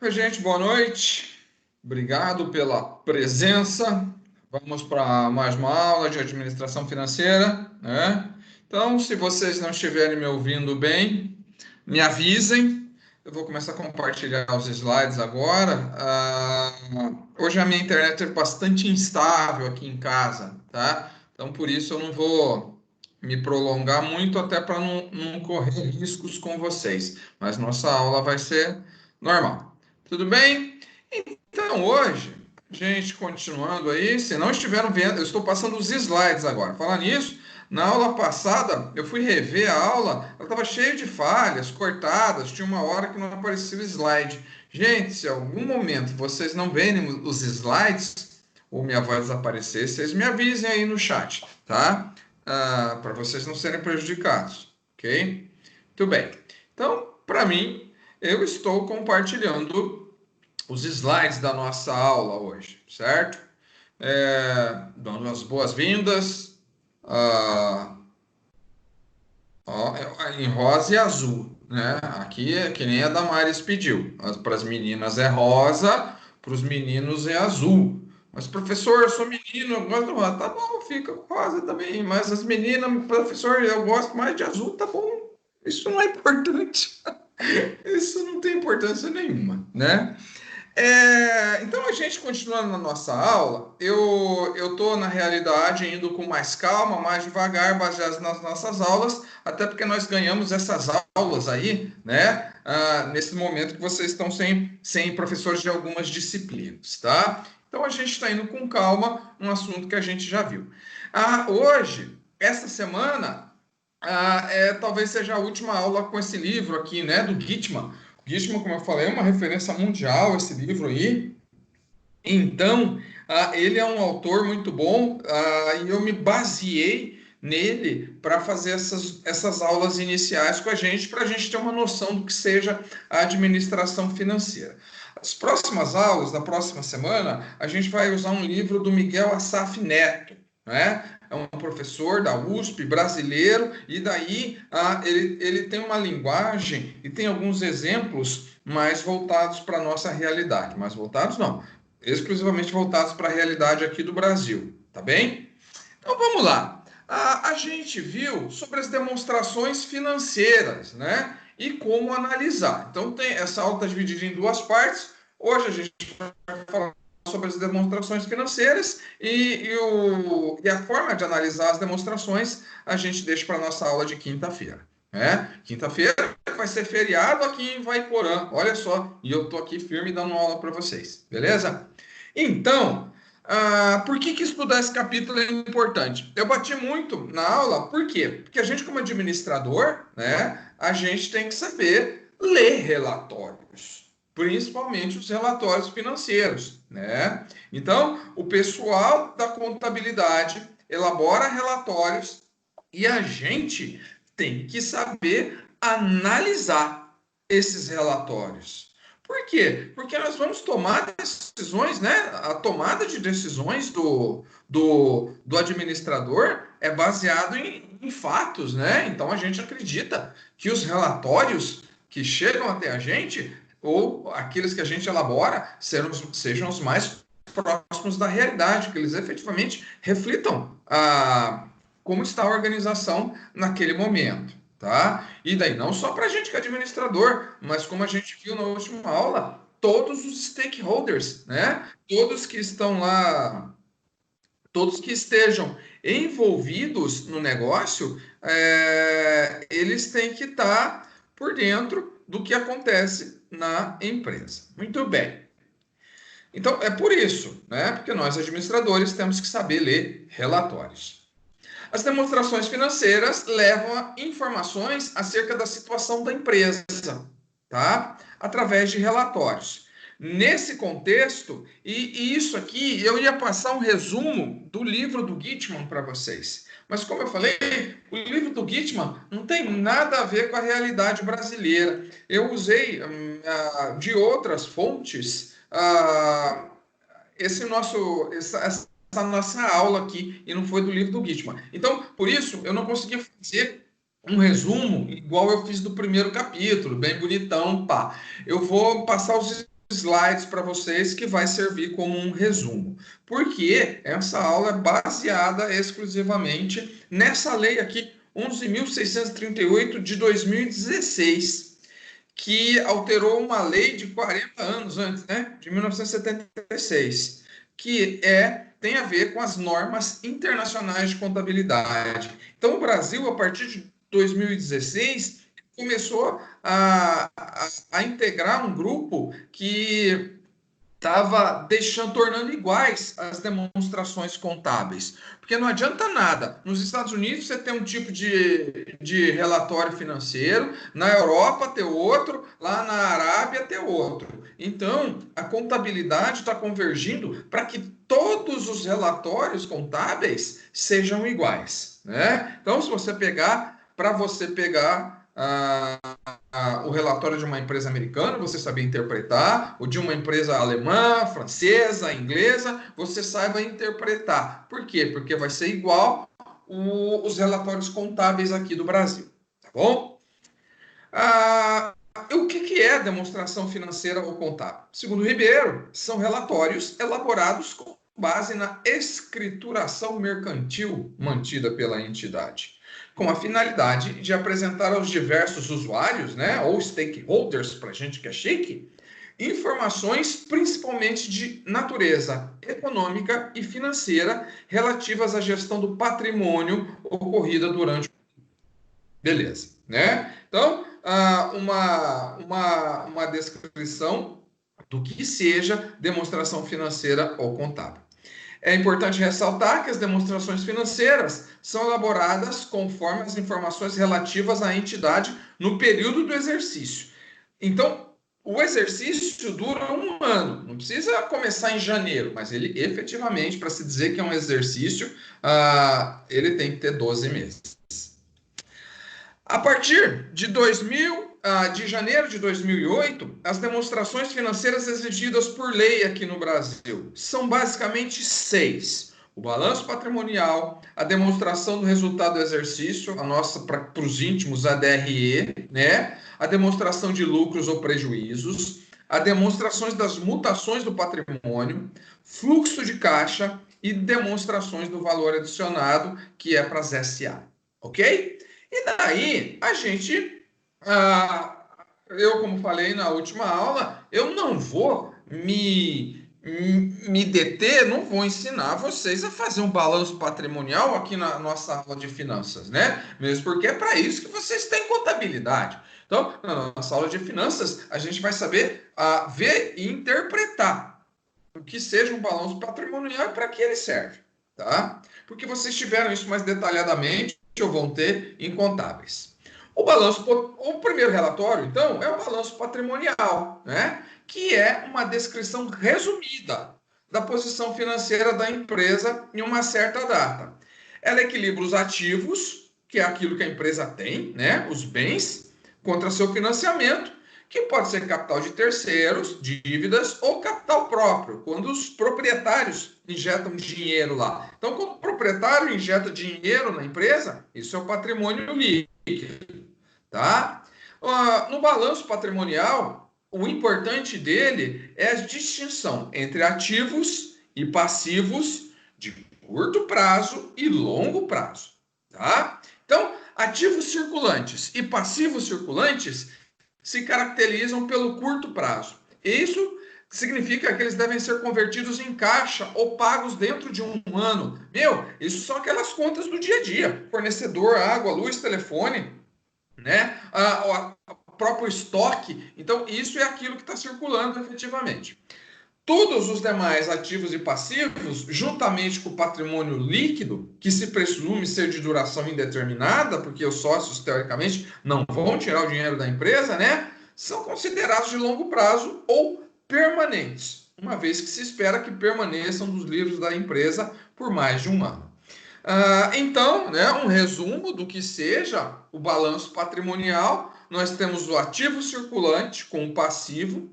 Oi, gente, boa noite. Obrigado pela presença. Vamos para mais uma aula de administração financeira, né? Então, se vocês não estiverem me ouvindo bem, me avisem. Eu vou começar a compartilhar os slides agora. Hoje a minha internet é bastante instável aqui em casa, tá? Então, por isso eu não vou me prolongar muito, até para não correr riscos com vocês. Mas nossa aula vai ser normal. Tudo bem? Então, hoje, gente, continuando aí, se não estiveram vendo, eu estou passando os slides agora. Falando nisso, na aula passada, eu fui rever a aula, ela estava cheia de falhas, cortadas, tinha uma hora que não aparecia o slide. Gente, se em algum momento vocês não verem os slides, ou minha voz desaparecer, vocês me avisem aí no chat, tá? Para vocês não serem prejudicados, ok? Muito bem. Então, para mim, eu estou compartilhando os slides da nossa aula hoje, certo? Dando as boas-vindas em rosa e azul, né? Aqui é que nem a Damares pediu. Para as meninas é rosa, para os meninos é azul. Mas, professor, eu sou menino, eu gosto do rosa. Tá bom, fica com rosa também. Mas as meninas, professor, eu gosto mais de azul, tá bom. Isso não é importante. Isso não tem importância nenhuma, né? Então, a gente continuando na nossa aula, eu estou, na realidade, indo com mais calma, mais devagar, baseado nas nossas aulas, até porque nós ganhamos essas aulas aí, né? Nesse momento que vocês estão sem professores de algumas disciplinas, tá? Então, a gente está indo com calma, um assunto que a gente já viu. Hoje, essa semana, talvez seja a última aula com esse livro aqui, né, do Gitman. Gitman, como eu falei, é uma referência mundial, esse livro aí. Então, ele é um autor muito bom, e eu me baseei nele para fazer essas aulas iniciais com a gente, para a gente ter uma noção do que seja a administração financeira. As próximas aulas, da próxima semana, a gente vai usar um livro do Miguel Asaf Neto, né? É um professor da USP brasileiro, e daí ele tem uma linguagem e tem alguns exemplos mais voltados para a nossa realidade. Mais voltados não, exclusivamente voltados para a realidade aqui do Brasil, tá bem? Então vamos lá. A gente viu sobre as demonstrações financeiras, né? E como analisar. Então tem essa aula está dividida em duas partes. Hoje a gente vai falar sobre as demonstrações financeiras e a forma de analisar as demonstrações a gente deixa para a nossa aula de quinta-feira. Né? Quinta-feira vai ser feriado aqui em Vaiporã, olha só, e eu tô aqui firme dando aula para vocês, beleza? Então, por que estudar esse capítulo é importante? Eu bati muito na aula, por quê? Porque a gente, como administrador, né, a gente tem que saber ler relatórios, principalmente os relatórios financeiros, né? Então, o pessoal da contabilidade elabora relatórios e a gente tem que saber analisar esses relatórios. Por quê? Porque nós vamos tomar decisões, né? A tomada de decisões do administrador é baseado em fatos, né? Então a gente acredita que os relatórios que chegam até a gente, ou aqueles que a gente elabora, sejam os mais próximos da realidade, que eles efetivamente reflitam como está a organização naquele momento. Tá? E daí, não só para a gente que é administrador, mas como a gente viu na última aula, todos os stakeholders, né? Todos que estão lá, todos que estejam envolvidos no negócio, eles têm que estar por dentro do que acontece na empresa. Muito bem. Então, é por isso, né? Porque nós, administradores, temos que saber ler relatórios. As demonstrações financeiras levam a informações acerca da situação da empresa, tá? Através de relatórios. Nesse contexto, e isso aqui, eu ia passar um resumo do livro do Gitman para vocês. Mas como eu falei, o livro do Gitman não tem nada a ver com a realidade brasileira. Eu usei de outras fontes essa nossa aula aqui, e não foi do livro do Gitman. Então, por isso, eu não consegui fazer um resumo igual eu fiz do primeiro capítulo, bem bonitão, pá. Eu vou passar os slides para vocês que vai servir como um resumo, porque essa aula é baseada exclusivamente nessa lei aqui, 11.638 de 2016, que alterou uma lei de 40 anos antes, né, de 1976, que tem a ver com as normas internacionais de contabilidade. Então, o Brasil, a partir de 2016, começou a integrar um grupo que estava tornando iguais as demonstrações contábeis. Porque não adianta nada. Nos Estados Unidos você tem um tipo de relatório financeiro, na Europa ter outro, lá na Arábia ter outro. Então, a contabilidade está convergindo para que todos os relatórios contábeis sejam iguais, né? Então, se você pegar, para você pegar o relatório de uma empresa americana, você saber interpretar, o de uma empresa alemã, francesa, inglesa, você saiba interpretar. Por quê? Porque vai ser igual os relatórios contábeis aqui do Brasil, tá bom? O que é demonstração financeira ou contábil? Segundo Ribeiro, são relatórios elaborados com base na escrituração mercantil mantida pela entidade, com a finalidade de apresentar aos diversos usuários, né, ou stakeholders, para gente que é chique, informações principalmente de natureza econômica e financeira relativas à gestão do patrimônio ocorrida durante o... Beleza, né? Então, uma descrição do que seja demonstração financeira ou contábil. É importante ressaltar que as demonstrações financeiras são elaboradas conforme as informações relativas à entidade no período do exercício. Então, o exercício dura um ano, não precisa começar em janeiro, mas ele efetivamente, para se dizer que é um exercício, ele tem que ter 12 meses. A partir de janeiro de 2008, as demonstrações financeiras exigidas por lei aqui no Brasil são basicamente 6. O balanço patrimonial, a demonstração do resultado do exercício, a nossa, para os íntimos, a DRE, né? A demonstração de lucros ou prejuízos, a demonstrações das mutações do patrimônio, fluxo de caixa e demonstrações do valor adicionado, que é para as SA, ok? E daí, a gente, eu como falei na última aula, eu não vou me deter, não vou ensinar vocês a fazer um balanço patrimonial aqui na nossa aula de finanças, né? Mesmo porque é para isso que vocês têm contabilidade. Então, na nossa aula de finanças, a gente vai saber ver e interpretar o que seja um balanço patrimonial e para que ele serve, tá? Porque vocês tiveram isso mais detalhadamente ou vão ter em contábeis. O primeiro relatório, então, é o balanço patrimonial, né? Que é uma descrição resumida da posição financeira da empresa em uma certa data. Ela equilibra os ativos, que é aquilo que a empresa tem, né? Os bens, contra seu financiamento, que pode ser capital de terceiros, dívidas ou capital próprio, quando os proprietários injetam dinheiro lá. Então, quando o proprietário injeta dinheiro na empresa, isso é o patrimônio líquido, tá? No balanço patrimonial, o importante dele é a distinção entre ativos e passivos de curto prazo e longo prazo, tá? Então, ativos circulantes e passivos circulantes se caracterizam pelo curto prazo. Isso significa que eles devem ser convertidos em caixa ou pagos dentro de um ano. Isso são aquelas contas do dia a dia: fornecedor, água, luz, telefone, né? O próprio estoque. Então, isso é aquilo que está circulando efetivamente. Todos os demais ativos e passivos, juntamente com o patrimônio líquido, que se presume ser de duração indeterminada, porque os sócios, teoricamente, não vão tirar o dinheiro da empresa, né? São considerados de longo prazo ou permanentes, uma vez que se espera que permaneçam nos livros da empresa por mais de um ano. Então, né, um resumo do que seja o balanço patrimonial: nós temos o ativo circulante com o passivo,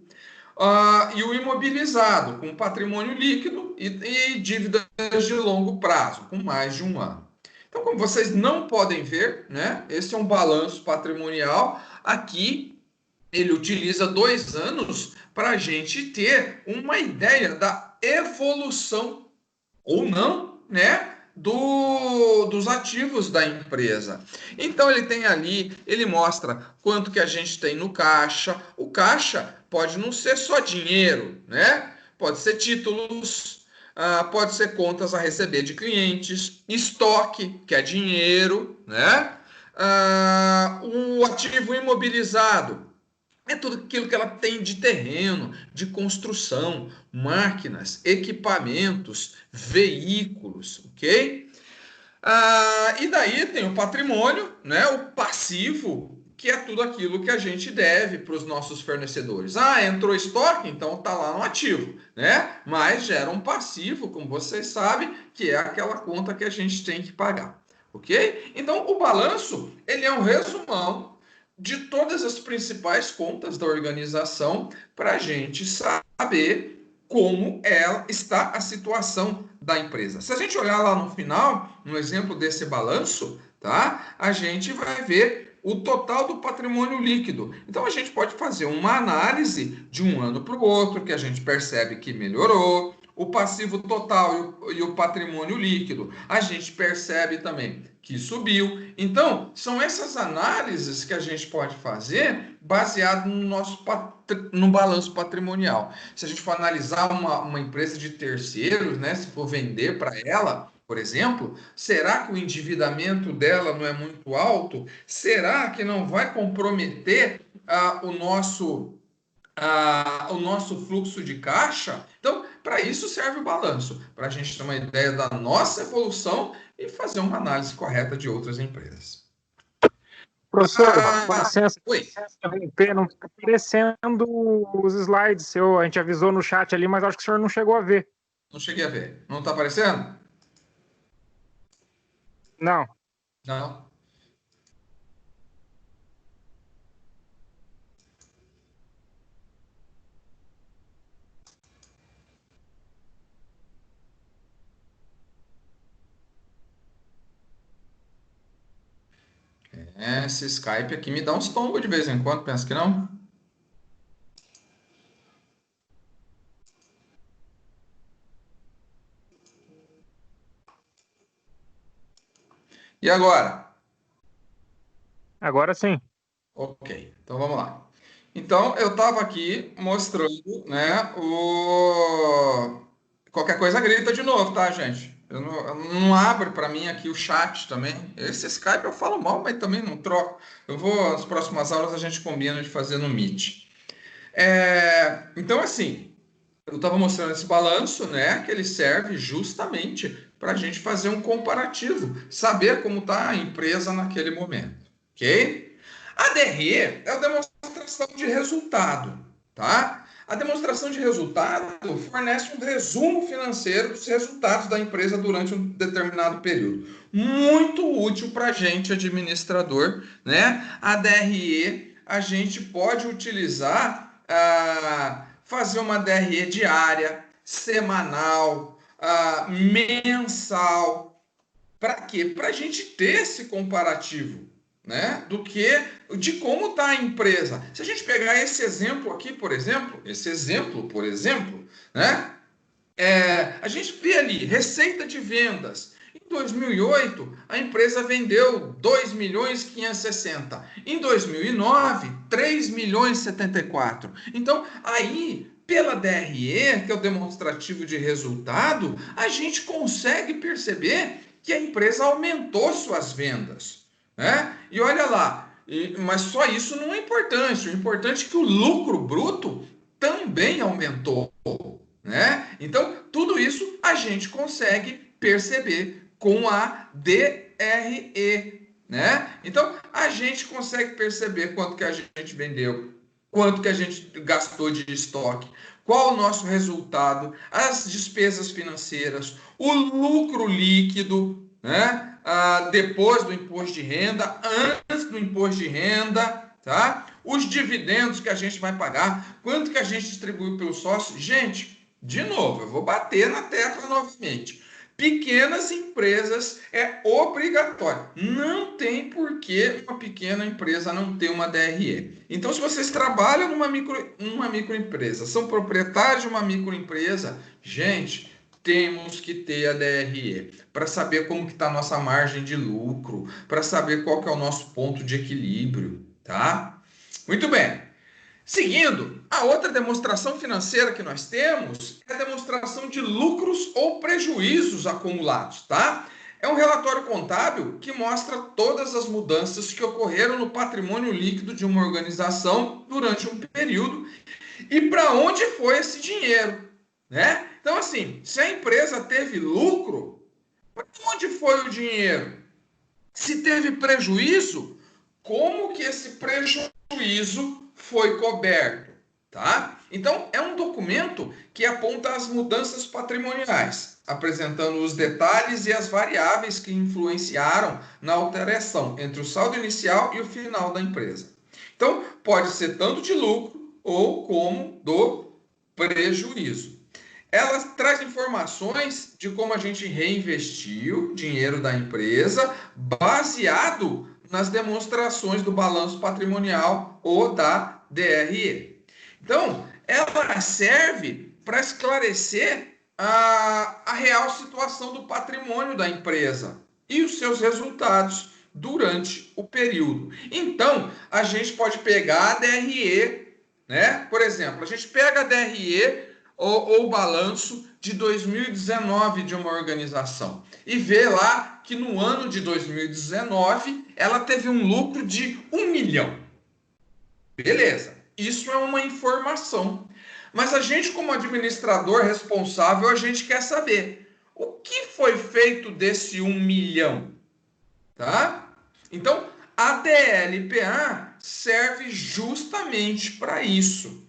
e o imobilizado, com patrimônio líquido e dívidas de longo prazo, com mais de um ano. Então, como vocês não podem ver, né, esse é um balanço patrimonial aqui ele utiliza 2 anos para a gente ter uma ideia da evolução ou não, né? Dos ativos da empresa. Então ele tem ali, ele mostra quanto que a gente tem no caixa. O caixa pode não ser só dinheiro, né? Pode ser títulos, pode ser contas a receber de clientes, estoque, que é dinheiro, né? O ativo imobilizado, é tudo aquilo que ela tem de terreno, de construção, máquinas, equipamentos, veículos, ok? E daí tem o patrimônio, né? O passivo, que é tudo aquilo que a gente deve para os nossos fornecedores. Entrou estoque, então está lá no ativo, né? Mas gera um passivo, como vocês sabem, que é aquela conta que a gente tem que pagar, ok? Então o balanço ele é um resumão de todas as principais contas da organização para a gente saber como está a situação da empresa. Se a gente olhar lá no final, no exemplo desse balanço, tá? A gente vai ver o total do patrimônio líquido. Então a gente pode fazer uma análise de um ano para o outro, que a gente percebe que melhorou, o passivo total e o patrimônio líquido, a gente percebe também que subiu. Então, são essas análises que a gente pode fazer baseado no balanço patrimonial. Se a gente for analisar uma empresa de terceiros, né, se for vender para ela, por exemplo, será que o endividamento dela não é muito alto? Será que não vai comprometer o nosso fluxo de caixa? Então, para isso serve o balanço, para a gente ter uma ideia da nossa evolução e fazer uma análise correta de outras empresas. Professor, com licença, Oi. não está aparecendo os slides seu. A gente avisou no chat ali, mas acho que o senhor não chegou a ver. Não cheguei a ver. Não está aparecendo? Não. Não. Esse Skype aqui me dá uns tombos de vez em quando, pensa que não? E agora? Agora sim. Ok, então vamos lá. Então eu estava aqui mostrando, né, qualquer coisa grita de novo, tá, gente? Eu não abre para mim aqui o chat também. Esse Skype eu falo mal, mas também não troco. Eu vou, nas próximas aulas a gente combina de fazer no Meet. Então, assim, eu estava mostrando esse balanço, né, que ele serve justamente para a gente fazer um comparativo, saber como está a empresa naquele momento, ok? A DRE é a demonstração de resultado, tá? A demonstração de resultado fornece um resumo financeiro dos resultados da empresa durante um determinado período. Muito útil para a gente, administrador, né? A DRE a gente pode utilizar, fazer uma DRE diária, semanal, mensal. Para quê? Para a gente ter esse comparativo, né? De como está a empresa. Se a gente pegar esse exemplo aqui, por exemplo, né? A gente vê ali receita de vendas. Em 2008, a empresa vendeu 2 milhões 560. Em 2009, 3 milhões 74. Então, aí, pela DRE, que é o demonstrativo de resultado, a gente consegue perceber que a empresa aumentou suas vendas, né? E olha lá, mas só isso não é importante. O importante é que o lucro bruto também aumentou, né? Então, tudo isso a gente consegue perceber com a DRE, né? Então, a gente consegue perceber quanto que a gente vendeu, quanto que a gente gastou de estoque, qual o nosso resultado, as despesas financeiras, o lucro líquido, né? Depois do imposto de renda, antes do imposto de renda, tá? Os dividendos que a gente vai pagar, quanto que a gente distribuiu pelo sócio. Gente, de novo, eu vou bater na tecla novamente. Pequenas empresas é obrigatório. Não tem por que uma pequena empresa não ter uma DRE. Então, se vocês trabalham numa microempresa, são proprietários de uma microempresa, gente, temos que ter a DRE para saber como que está a nossa margem de lucro, para saber qual que é o nosso ponto de equilíbrio, tá? Muito bem. Seguindo, a outra demonstração financeira que nós temos é a demonstração de lucros ou prejuízos acumulados, tá? É um relatório contábil que mostra todas as mudanças que ocorreram no patrimônio líquido de uma organização durante um período e para onde foi esse dinheiro, né? Então, assim, se a empresa teve lucro, para onde foi o dinheiro? Se teve prejuízo, como que esse prejuízo foi coberto, tá? Então, é um documento que aponta as mudanças patrimoniais, apresentando os detalhes e as variáveis que influenciaram na alteração entre o saldo inicial e o final da empresa. Então, pode ser tanto de lucro ou como do prejuízo. Ela traz informações de como a gente reinvestiu dinheiro da empresa baseado nas demonstrações do balanço patrimonial ou da DRE. Então, ela serve para esclarecer a real situação do patrimônio da empresa e os seus resultados durante o período. Então, a gente pode pegar a DRE, né? Por exemplo, a gente pega a DRE ou o balanço de 2019 de uma organização e vê lá que no ano de 2019 ela teve um lucro de 1 milhão. Beleza, isso é uma informação. Mas a gente, como administrador responsável, a gente quer saber o que foi feito desse 1 milhão, tá? Então, a DLPA serve justamente para isso,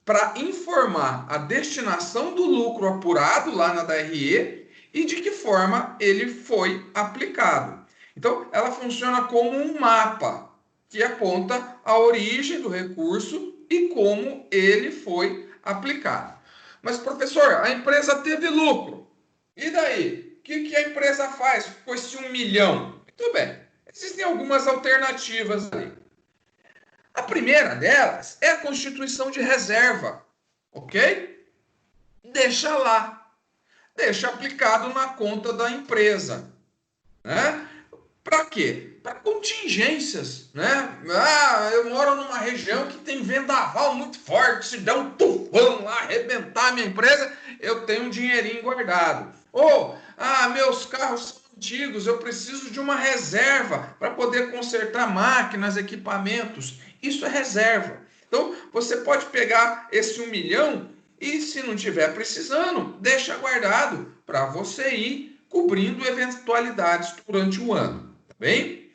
para informar a destinação do lucro apurado lá na DRE e de que forma ele foi aplicado. Então, ela funciona como um mapa que aponta a origem do recurso e como ele foi aplicado. Mas, professor, a empresa teve lucro. E daí? O que a empresa faz com esse 1 milhão? Muito bem, existem algumas alternativas ali. A primeira delas é a constituição de reserva, ok? Deixa lá, deixa aplicado na conta da empresa, né? Para quê? Para contingências, né? Ah, eu moro numa região que tem vendaval muito forte, se der um tufão lá, arrebentar a minha empresa, eu tenho um dinheirinho guardado. Ou, meus carros são antigos, eu preciso de uma reserva para poder consertar máquinas, equipamentos. Isso é reserva. Então, você pode pegar esse 1 milhão e, se não estiver precisando, deixa guardado para você ir cobrindo eventualidades durante o ano. Tá bem?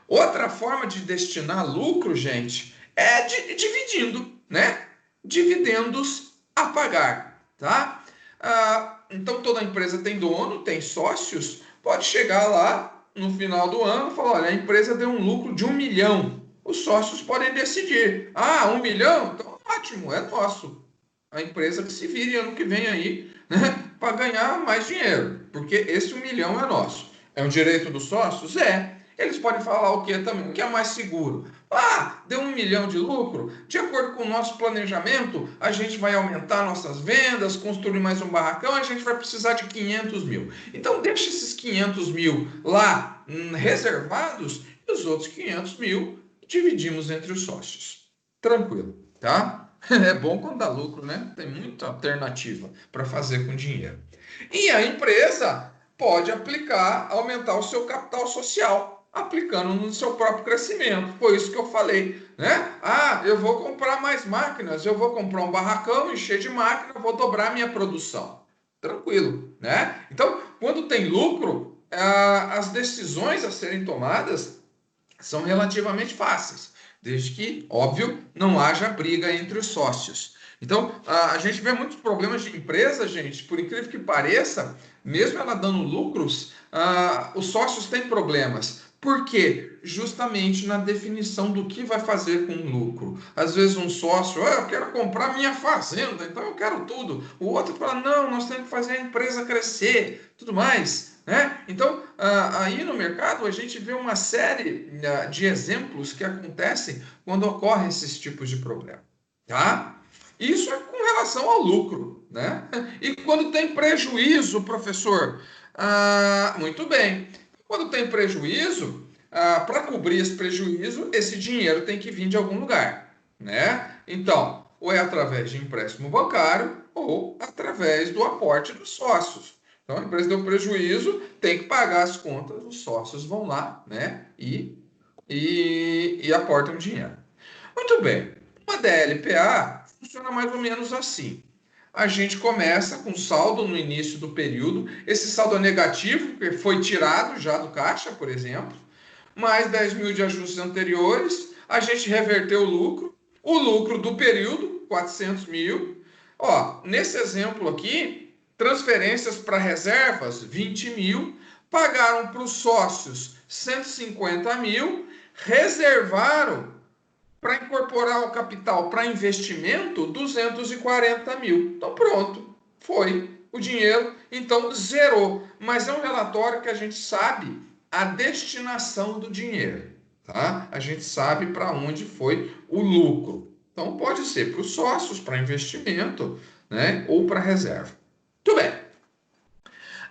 Outra forma de destinar lucro, gente, é dividindo, né? Dividendos a pagar, tá? Então, toda empresa tem dono, tem sócios, pode chegar lá no final do ano e falar, olha, a empresa deu um lucro de 1 milhão. Os sócios podem decidir. 1 milhão? Então, ótimo, é nosso. A empresa que se vire ano que vem aí, né, para ganhar mais dinheiro, porque esse 1 milhão é nosso. É um direito dos sócios? É. Eles podem falar o que também? O que é mais seguro? Deu 1 milhão de lucro? De acordo com o nosso planejamento, a gente vai aumentar nossas vendas, construir mais um barracão, a gente vai precisar de 500 mil. Então, deixa esses 500 mil lá reservados e os outros 500 mil dividimos entre os sócios. Tranquilo, tá? É bom quando dá lucro, né? Tem muita alternativa para fazer com dinheiro. E a empresa pode aumentar o seu capital social, aplicando no seu próprio crescimento. Foi isso que eu falei, né? Eu vou comprar mais máquinas, eu vou comprar um barracão, encher de máquina, vou dobrar minha produção. Tranquilo, né? Então, quando tem lucro, as decisões a serem tomadas são relativamente fáceis, desde que, óbvio, não haja briga entre os sócios. Então, a gente vê muitos problemas de empresa, gente, por incrível que pareça, mesmo ela dando lucros, os sócios têm problemas, Por quê? Justamente na definição do que vai fazer com o lucro. Às vezes um sócio, eu quero comprar minha fazenda, então eu quero tudo. O outro fala, não, nós temos que fazer a empresa crescer, tudo mais. Né? Então, aí no mercado a gente vê uma série de exemplos que acontecem quando ocorrem esses tipos de problema. Tá? Isso é com relação ao lucro. Né? E quando tem prejuízo, professor? Muito bem. Quando tem prejuízo, para cobrir esse prejuízo, esse dinheiro tem que vir de algum lugar. Né? Então, ou é através de empréstimo bancário ou através do aporte dos sócios. Então, a empresa deu prejuízo, tem que pagar as contas, os sócios vão lá, né? E aportam dinheiro. Muito bem. Uma DLPA funciona mais ou menos assim. A gente começa com saldo no início do período. Esse saldo é negativo, porque foi tirado já do caixa, por exemplo. Mais 10 mil de ajustes anteriores. A gente reverteu o lucro. O lucro do período, 400 mil. Ó, nesse exemplo aqui, transferências para reservas, 20 mil. Pagaram para os sócios 150 mil. Reservaram para incorporar o capital para investimento, 240 mil. Então, pronto, foi o dinheiro, então zerou. Mas é um relatório que a gente sabe a destinação do dinheiro, tá? A gente sabe para onde foi o lucro. Então, pode ser para os sócios, para investimento, né? Ou para reserva. Muito bem.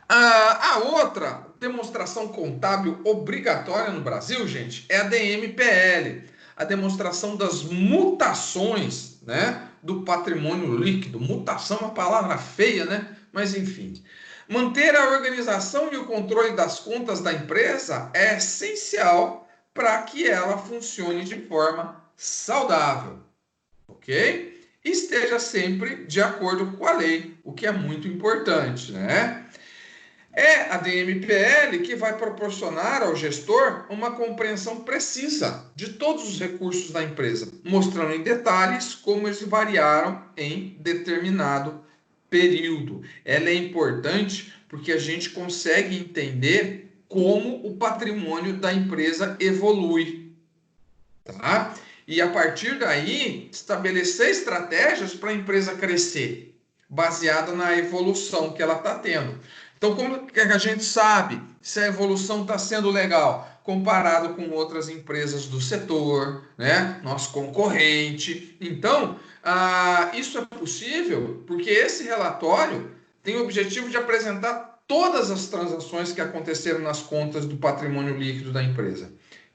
A outra demonstração contábil obrigatória no Brasil, gente, é a DMPL, a demonstração das mutações, né, do patrimônio líquido. Mutação é uma palavra feia, né? Mas enfim. Manter a organização e o controle das contas da empresa é essencial para que ela funcione de forma saudável, ok? E esteja sempre de acordo com a lei, o que é muito importante, né? É a DMPL que vai proporcionar ao gestor uma compreensão precisa de todos os recursos da empresa, mostrando em detalhes como eles variaram em determinado período. Ela é importante porque a gente consegue entender como o patrimônio da empresa evolui, tá? E a partir daí, estabelecer estratégias para a empresa crescer, baseada na evolução que ela está tendo. Então, como que a gente sabe se a evolução está sendo legal? Comparado com outras empresas do setor, né? Nosso concorrente. Então, isso é possível porque esse relatório tem o objetivo de apresentar todas as transações que aconteceram nas contas do patrimônio líquido da empresa,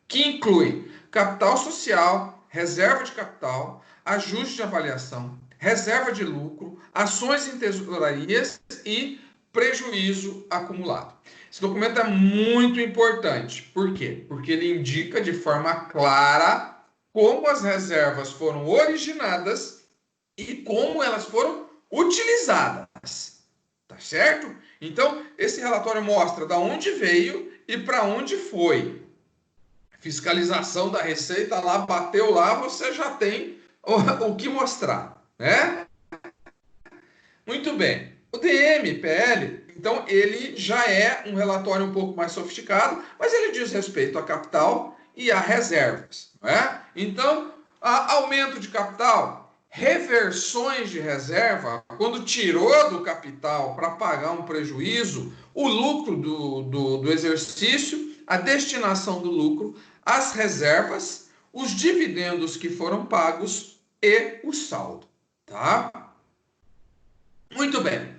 que inclui capital social, reserva de capital, ajuste de avaliação, reserva de lucro, ações em tesourarias e prejuízo acumulado. Esse documento é muito importante. Por quê? Porque ele indica de forma clara como as reservas foram originadas e como elas foram utilizadas. Tá certo? Então, esse relatório mostra de onde veio e para onde foi. Fiscalização da Receita lá, bateu lá, você já tem o que mostrar, né? Muito bem. O DMPL, então, ele já é um relatório um pouco mais sofisticado, mas ele diz respeito a capital e a reservas, não é? Então, aumento de capital, reversões de reserva, quando tirou do capital para pagar um prejuízo, o lucro do exercício, a destinação do lucro, as reservas, os dividendos que foram pagos e o saldo, tá? Muito bem.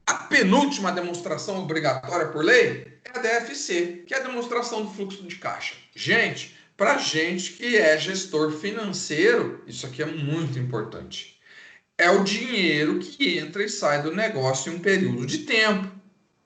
A penúltima demonstração obrigatória por lei é a DFC, que é a demonstração do fluxo de caixa. Gente, para gente que é gestor financeiro, isso aqui é muito importante. É o dinheiro que entra e sai do negócio em um período de tempo,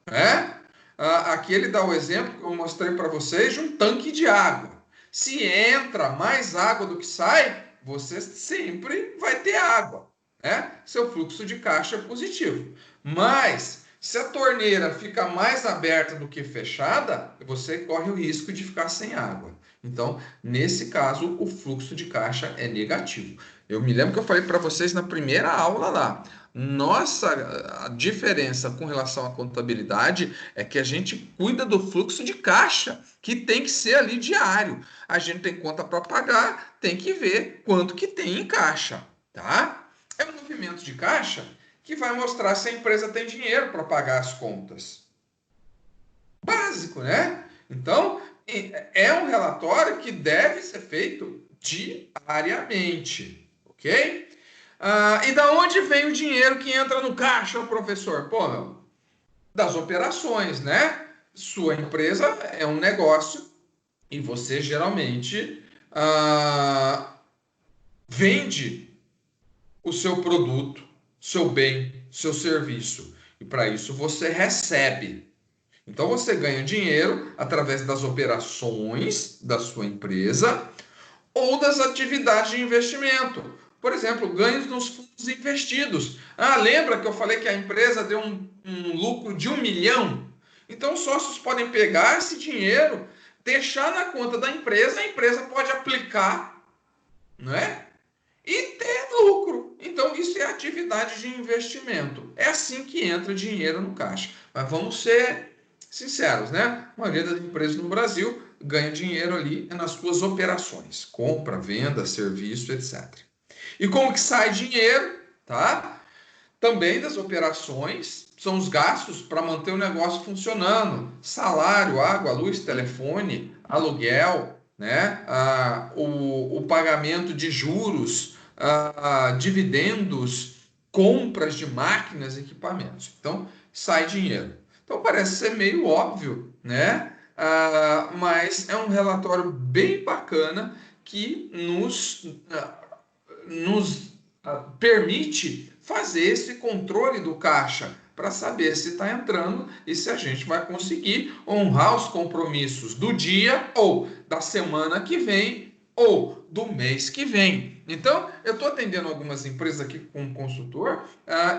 né? Aqui ele dá o exemplo que eu mostrei para vocês de um tanque de água. Se entra mais água do que sai, você sempre vai ter água, né? Seu fluxo de caixa é positivo. Mas se a torneira fica mais aberta do que fechada, você corre o risco de ficar sem água. Então, nesse caso, o fluxo de caixa é negativo. Eu me lembro que eu falei para vocês na primeira aula lá. Nossa, a diferença com relação à contabilidade é que a gente cuida do fluxo de caixa, que tem que ser ali diário. A gente tem conta para pagar, tem que ver quanto que tem em caixa, tá? É um movimento de caixa que vai mostrar se a empresa tem dinheiro para pagar as contas. Básico, né? Então, é um relatório que deve ser feito diariamente, ok? E da onde vem o dinheiro que entra no caixa, professor? Pô, meu, das operações, né? Sua empresa é um negócio e você geralmente vende o seu produto, seu bem, seu serviço. E para isso você recebe. Então você ganha dinheiro através das operações da sua empresa ou das atividades de investimento. Por exemplo, ganhos nos fundos investidos. Lembra que eu falei que a empresa deu um lucro de 1 milhão? Então os sócios podem pegar esse dinheiro, deixar na conta da empresa, a empresa pode aplicar, não é? E ter lucro. Então, isso é atividade de investimento. É assim que entra dinheiro no caixa. Mas vamos ser sinceros, né? A maioria das empresas no Brasil ganha dinheiro ali nas suas operações. Compra, venda, serviço, etc. E como que sai dinheiro, tá? Também das operações, são os gastos para manter o negócio funcionando. Salário, água, luz, telefone, aluguel, né? O pagamento de juros, dividendos, compras de máquinas e equipamentos. Então, sai dinheiro. Então, parece ser meio óbvio, né? Mas é um relatório bem bacana que nos permite fazer esse controle do caixa para saber se está entrando e se a gente vai conseguir honrar os compromissos do dia ou da semana que vem ou do mês que vem. Então, eu estou atendendo algumas empresas aqui como consultor,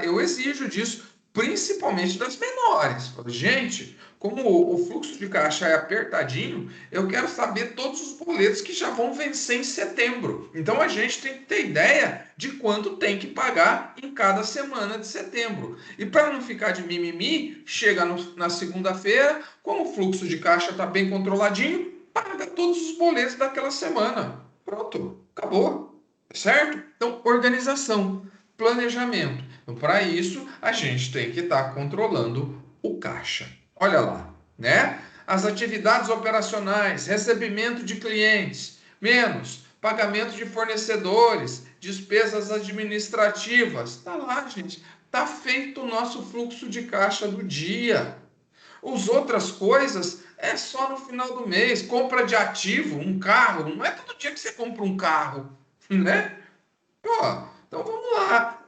eu exijo disso, principalmente das menores. Gente, como o fluxo de caixa é apertadinho, eu quero saber todos os boletos que já vão vencer em setembro. Então a gente tem que ter ideia de quanto tem que pagar em cada semana de setembro. E para não ficar de mimimi, chega na segunda-feira, como o fluxo de caixa está bem controladinho, paga todos os boletos daquela semana. Pronto, acabou. Certo? Então, organização, planejamento. Então, para isso, a gente tem que estar controlando o caixa. Olha lá, né? As atividades operacionais, recebimento de clientes, menos pagamento de fornecedores, despesas administrativas. Tá lá, gente. Tá feito o nosso fluxo de caixa do dia. As outras coisas é só no final do mês. Compra de ativo, um carro. Não é todo dia que você compra um carro, né? Então vamos lá.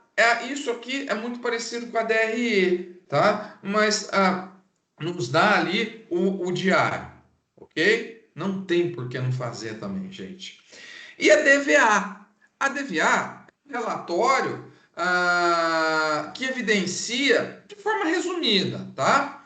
Isso aqui é muito parecido com a DRE, tá? Mas nos dá ali o diário, ok? Não tem por que não fazer também, gente. E a DVA? A DVA é um relatório que evidencia, de forma resumida, tá?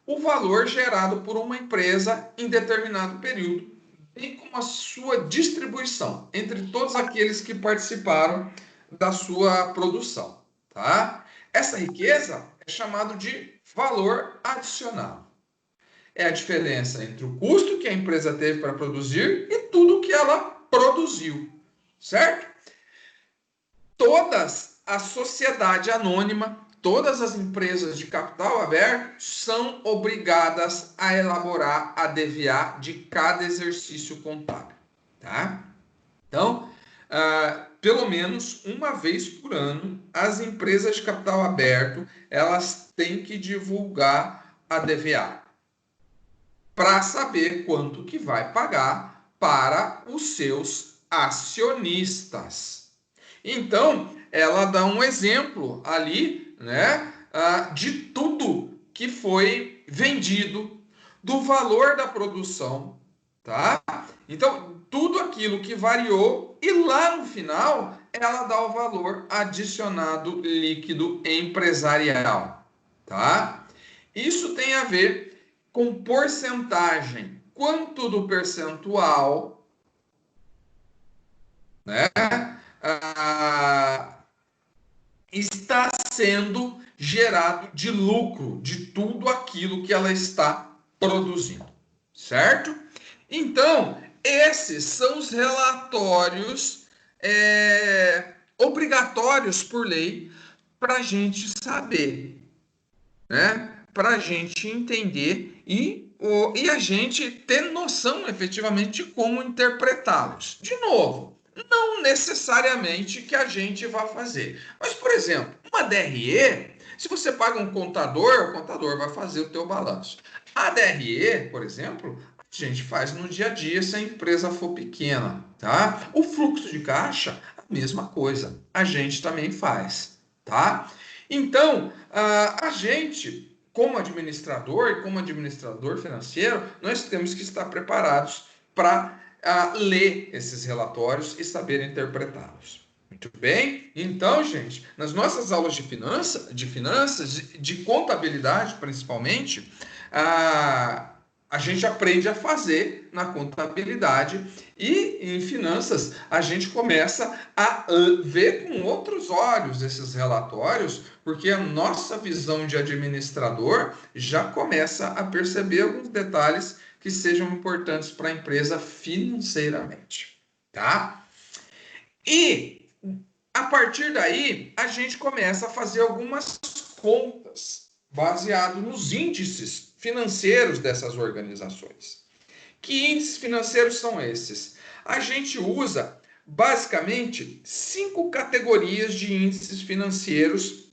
O valor gerado por uma empresa em determinado período, bem como a sua distribuição entre todos aqueles que participaram da sua produção, tá? Essa riqueza é chamado de valor adicional. É a diferença entre o custo que a empresa teve para produzir e tudo que ela produziu, certo? Todas a sociedade anônima, todas as empresas de capital aberto são obrigadas a elaborar a DVA de cada exercício contábil, tá? Então, pelo menos uma vez por ano, as empresas de capital aberto, elas têm que divulgar a DVA para saber quanto que vai pagar para os seus acionistas. Então, ela dá um exemplo ali, né, de tudo que foi vendido, do valor da produção, tá? Então, tudo aquilo que variou e lá no final ela dá o valor adicionado líquido empresarial, tá? Isso tem a ver com porcentagem. Quanto do percentual né? Ah, está sendo gerado de lucro de tudo aquilo que ela está produzindo, certo? Então, esses são os relatórios obrigatórios por lei para a gente saber, né? Para a gente entender e a gente ter noção efetivamente de como interpretá-los. De novo, não necessariamente que a gente vá fazer. Mas, por exemplo, uma DRE, se você paga um contador, o contador vai fazer o teu balanço. A DRE, por exemplo, a gente faz no dia a dia se a empresa for pequena, tá? O fluxo de caixa, a mesma coisa, a gente também faz, tá? Então, a gente, como administrador e como administrador financeiro, nós temos que estar preparados para ler esses relatórios e saber interpretá-los. Muito bem? Então, gente, nas nossas aulas de contabilidade principalmente, a gente aprende a fazer na contabilidade e em finanças a gente começa a ver com outros olhos esses relatórios, porque a nossa visão de administrador já começa a perceber alguns detalhes que sejam importantes para a empresa financeiramente, tá? E a partir daí a gente começa a fazer algumas contas baseado nos índices financeiros dessas organizações. Que índices financeiros são esses? A gente usa basicamente 5 categorias de índices financeiros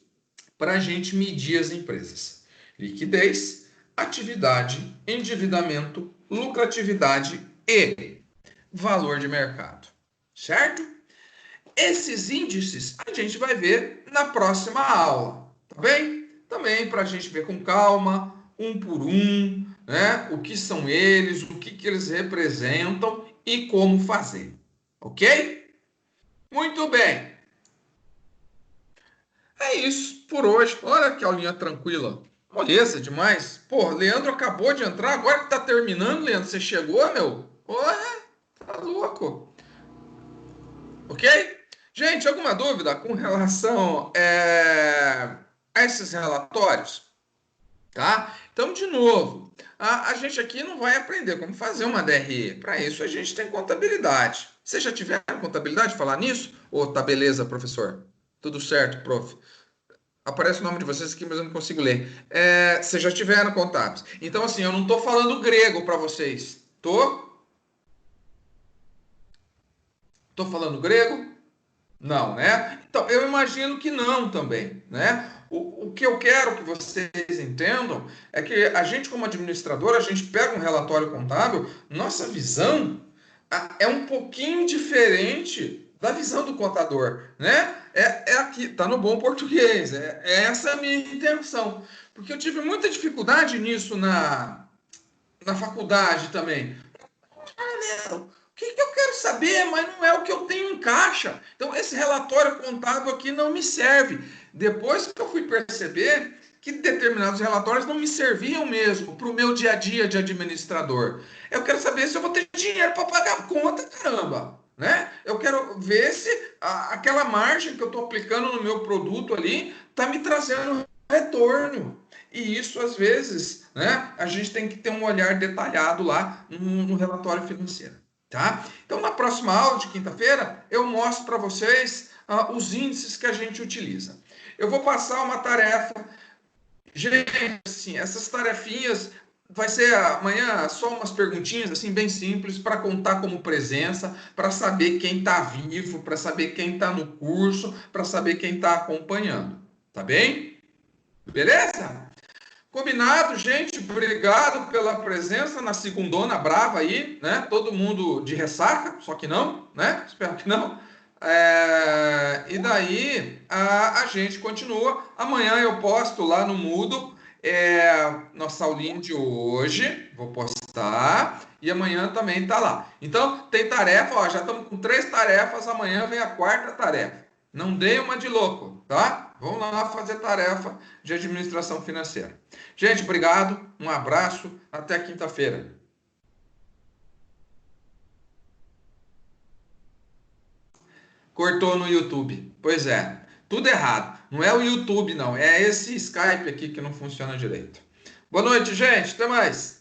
para a gente medir as empresas: liquidez, atividade, endividamento, lucratividade e valor de mercado. Certo? Esses índices a gente vai ver na próxima aula, tá bem? Também para a gente ver com calma, um por um, né? O que são eles, o que eles representam e como fazer, ok? Muito bem. É isso por hoje. Olha que aulinha tranquila. Moleza demais. Pô, Leandro acabou de entrar, agora que tá terminando, Leandro, você chegou, meu? Porra, tá louco. Ok? Gente, alguma dúvida com relação a esses relatórios? Tá? Então, de novo, a gente aqui não vai aprender como fazer uma DRE. Para isso, a gente tem contabilidade. Vocês já tiveram contabilidade falar nisso? Ou tá beleza, professor? Tudo certo, prof. Aparece o nome de vocês aqui, mas eu não consigo ler. Vocês já tiveram contábeis. Então, assim, eu não estou falando grego para vocês. Tô falando grego? Não, né? Então, eu imagino que não também, né? O que eu quero que vocês entendam é que a gente, como administrador, a gente pega um relatório contábil, nossa visão é um pouquinho diferente da visão do contador, né? Aqui, tá no bom português, é essa a minha intenção. Porque eu tive muita dificuldade nisso na faculdade também. O que eu quero saber, mas não é o que eu tenho em caixa. Então, esse relatório contábil aqui não me serve. Depois que eu fui perceber que determinados relatórios não me serviam mesmo para o meu dia a dia de administrador. Eu quero saber se eu vou ter dinheiro para pagar a conta, caramba. Né? Eu quero ver se aquela margem que eu estou aplicando no meu produto ali está me trazendo retorno. E isso, às vezes, né, a gente tem que ter um olhar detalhado lá no relatório financeiro. Tá? Então, na próxima aula de quinta-feira, eu mostro para vocês os índices que a gente utiliza. Eu vou passar uma tarefa. Gente, assim, essas tarefinhas vai ser amanhã só umas perguntinhas assim bem simples para contar como presença, para saber quem está vivo, para saber quem está no curso, para saber quem está acompanhando. Tá bem? Beleza? Combinado, gente. Obrigado pela presença na segundona brava aí, né? Todo mundo de ressaca, só que não, né? Espero que não. E daí a gente continua. Amanhã eu posto lá no Moodle nossa aulinha de hoje. Vou postar. E amanhã também tá lá. Então, tem tarefa, ó, já estamos com 3 tarefas. Amanhã vem a 4ª tarefa. Não dei uma de louco, tá? Vamos lá fazer tarefa de administração financeira. Gente, obrigado, um abraço, até quinta-feira. Cortou no YouTube. Pois é, tudo errado. Não é o YouTube, não. É esse Skype aqui que não funciona direito. Boa noite, gente. Até mais.